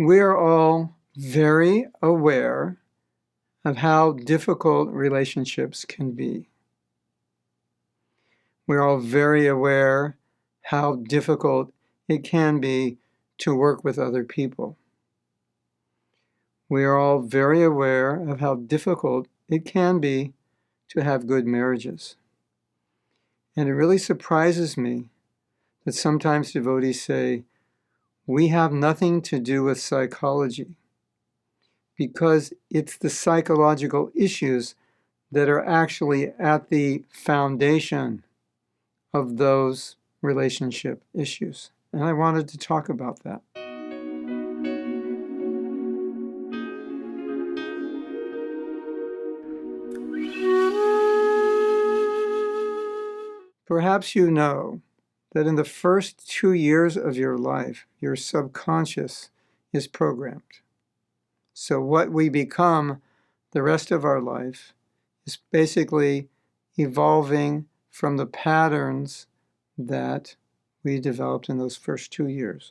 We're all very aware of how difficult relationships can be. We're all very aware how difficult it can be to work with other people. We are all very aware of how difficult it can be to have good marriages. And it really surprises me that sometimes devotees say, we have nothing to do with psychology, because it's the psychological issues that are actually at the foundation of those relationship issues. And I wanted to talk about that. Perhaps you know that in the first 2 years of your life, your subconscious is programmed. So what we become the rest of our life is basically evolving from the patterns that we developed in those first 2 years.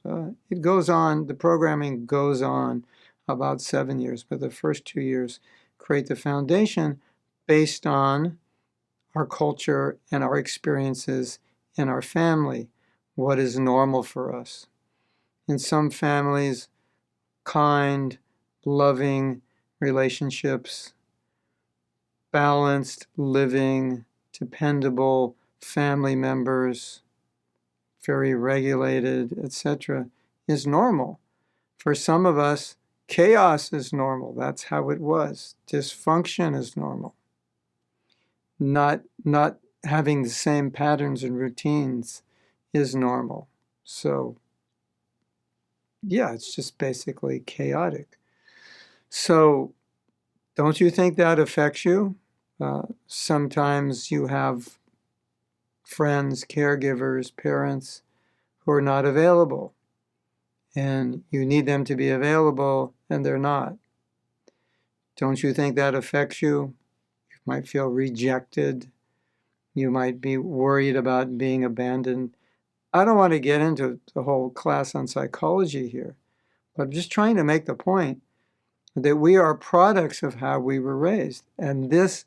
It goes on, the programming goes on about 7 years, but the first 2 years create the foundation based on our culture and our experiences in our family, what is normal for us. In some families, kind, loving relationships, balanced living, dependable family members, very regulated, etc., is normal. For some of us, chaos is normal. That's how it was. Dysfunction is normal. Not having the same patterns and routines is normal. So, yeah, it's just basically chaotic. So, don't you think that affects you? Sometimes you have friends, caregivers, parents who are not available, and you need them to be available, and they're not. Don't you think that affects you? You might feel rejected. You might be worried about being abandoned. I don't want to get into the whole class on psychology here, but I'm just trying to make the point that we are products of how we were raised. And this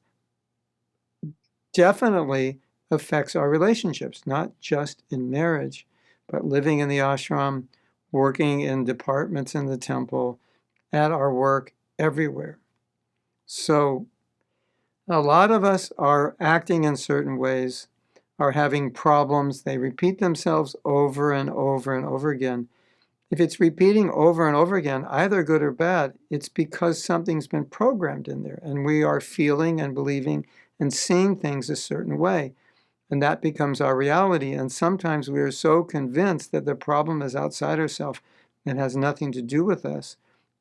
definitely affects our relationships, not just in marriage, but living in the ashram, working in departments in the temple, at our work, everywhere. So a lot of us are acting in certain ways, are having problems. They repeat themselves over and over and over again. If it's repeating over and over again, either good or bad, it's because something's been programmed in there, and we are feeling and believing and seeing things a certain way. And that becomes our reality. And sometimes we are so convinced that the problem is outside ourselves and has nothing to do with us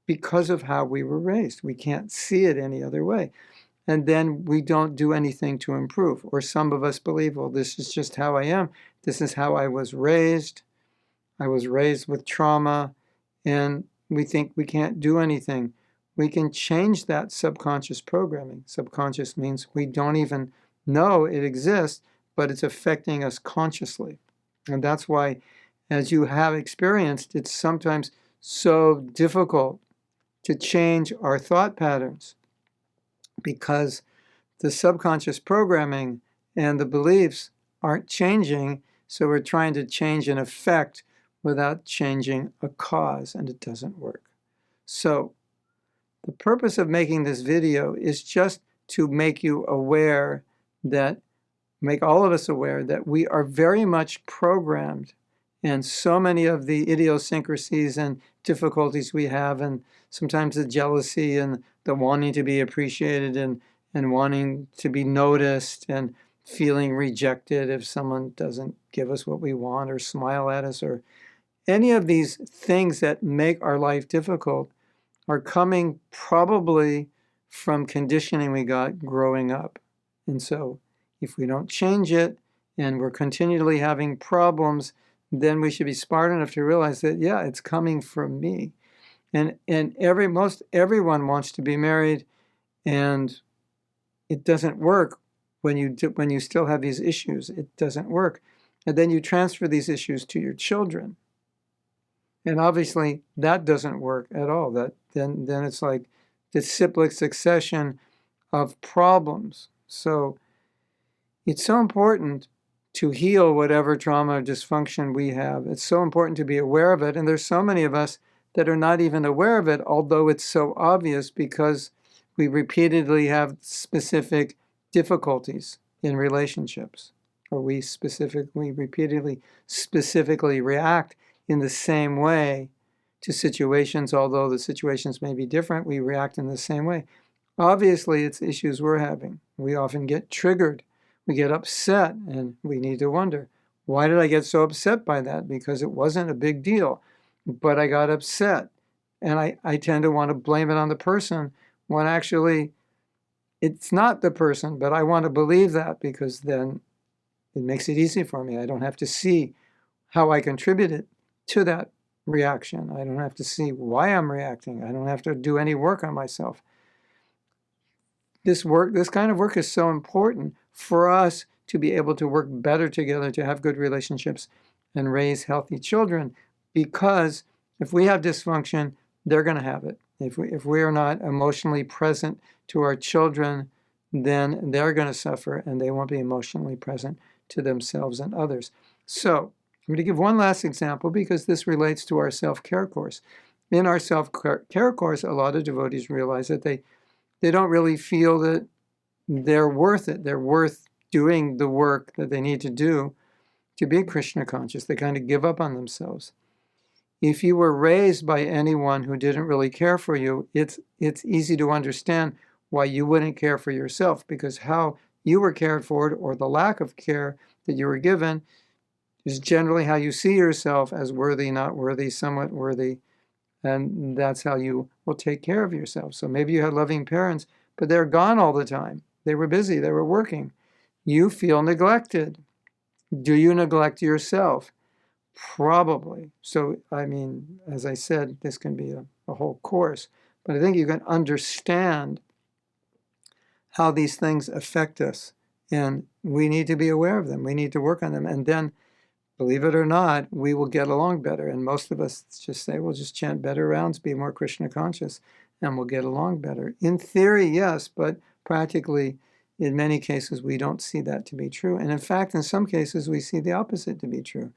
because of how we were raised. We can't see it any other way. And then we don't do anything to improve. Or some of us believe, well, this is just how I am. This is how I was raised. I was raised with trauma, and we think we can't do anything. We can change that subconscious programming. Subconscious means we don't even know it exists, but it's affecting us consciously. And that's why, as you have experienced, it's sometimes so difficult to change our thought patterns, because the subconscious programming and the beliefs aren't changing, so we're trying to change an effect without changing a cause, and it doesn't work. So the purpose of making this video is just to make you aware that, make all of us aware that we are very much programmed, and so many of the idiosyncrasies and difficulties we have, and sometimes the jealousy and the wanting to be appreciated and wanting to be noticed and feeling rejected if someone doesn't give us what we want or smile at us, or any of these things that make our life difficult, are coming probably from conditioning we got growing up. And so if we don't change it and we're continually having problems, then we should be smart enough to realize that, yeah, it's coming from me. And most everyone wants to be married, and it doesn't work when you still have these issues. It doesn't work. And then you transfer these issues to your children. And obviously that doesn't work at all. Then it's like the cyclic succession of problems. So it's so important to heal whatever trauma or dysfunction we have. It's so important to be aware of it. And there's so many of us that are not even aware of it, although it's so obvious because we repeatedly have specific difficulties in relationships, or we repeatedly specifically react in the same way to situations, although the situations may be different, we react in the same way. Obviously, it's issues we're having. We often get triggered. We get upset, and we need to wonder, why did I get so upset by that? Because it wasn't a big deal, but I got upset. And I tend to want to blame it on the person when actually it's not the person, but I want to believe that because then it makes it easy for me. I don't have to see how I contributed to that reaction. I don't have to see why I'm reacting. I don't have to do any work on myself. This kind of work is so important for us to be able to work better together, to have good relationships and raise healthy children, because if we have dysfunction, they're going to have it. If we are not emotionally present to our children, then they're going to suffer and they won't be emotionally present to themselves and others. So I'm going to give one last example because this relates to our self-care course. In our self-care course, a lot of devotees realize that they don't really feel that they're worth it. They're worth doing the work that they need to do to be Krishna conscious. They kind of give up on themselves. If you were raised by anyone who didn't really care for you, it's easy to understand why you wouldn't care for yourself, because how you were cared for, or the lack of care that you were given, is generally how you see yourself, as worthy, not worthy, somewhat worthy. And that's how you will take care of yourself. So maybe you had loving parents, but they're gone all the time. They were busy, they were working. You feel neglected. Do you neglect yourself? Probably. So, I mean, as I said, this can be a whole course, but I think you can understand how these things affect us, and we need to be aware of them. We need to work on them, and then, believe it or not, we will get along better. And most of us just say, we'll just chant better rounds, be more Krishna conscious, and we'll get along better. In theory, yes, but practically, in many cases, we don't see that to be true. And in fact, in some cases, we see the opposite to be true.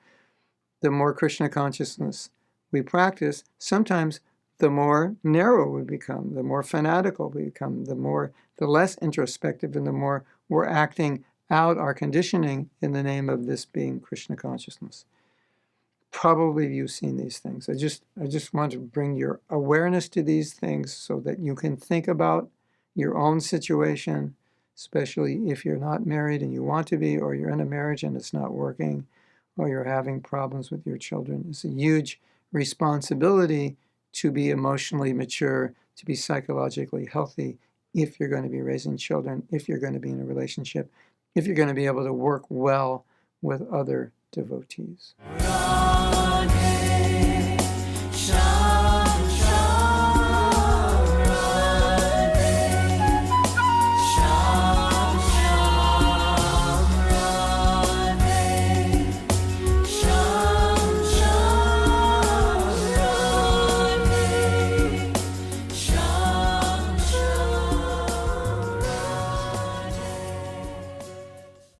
The more Krishna consciousness we practice, sometimes the more narrow we become, the more fanatical we become, the less introspective, and the more we're acting out our conditioning in the name of this being Krishna consciousness. Probably you've seen these things. I just want to bring your awareness to these things so that you can think about your own situation, especially if you're not married and you want to be, or you're in a marriage and it's not working, or you're having problems with your children. It's a huge responsibility to be emotionally mature, to be psychologically healthy, if you're going to be raising children, if you're going to be in a relationship, if you're going to be able to work well with other devotees.